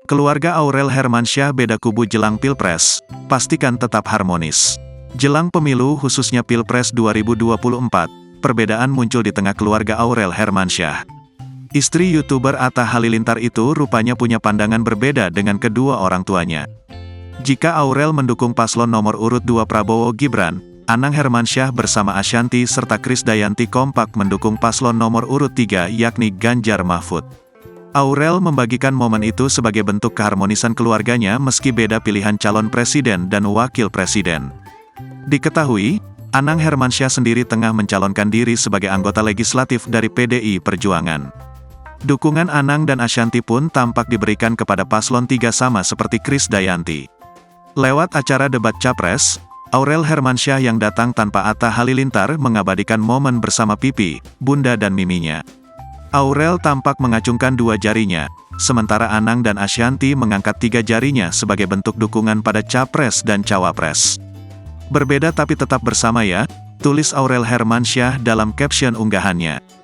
Keluarga Aurel Hermansyah beda kubu jelang Pilpres, pastikan tetap harmonis. Jelang pemilu khususnya Pilpres 2024, perbedaan muncul di tengah keluarga Aurel Hermansyah. Istri YouTuber Atta Halilintar itu rupanya punya pandangan berbeda dengan kedua orang tuanya. Jika Aurel mendukung paslon nomor urut 2 Prabowo Gibran, Anang Hermansyah bersama Ashanty serta Krisdayanti kompak mendukung paslon nomor urut 3 yakni Ganjar Mahfud. Aurel membagikan momen itu sebagai bentuk keharmonisan keluarganya meski beda pilihan calon presiden dan wakil presiden. Diketahui, Anang Hermansyah sendiri tengah mencalonkan diri sebagai anggota legislatif dari PDI Perjuangan. Dukungan Anang dan Ashanty pun tampak diberikan kepada paslon 3 sama seperti Krisdayanti. Lewat acara debat Capres, Aurel Hermansyah yang datang tanpa Atta Halilintar mengabadikan momen bersama Pipi, Bunda dan Miminya. Aurel tampak mengacungkan 2 jarinya, sementara Anang dan Ashanty mengangkat 3 jarinya sebagai bentuk dukungan pada Capres dan Cawapres. Berbeda tapi tetap bersama ya, tulis Aurel Hermansyah dalam caption unggahannya.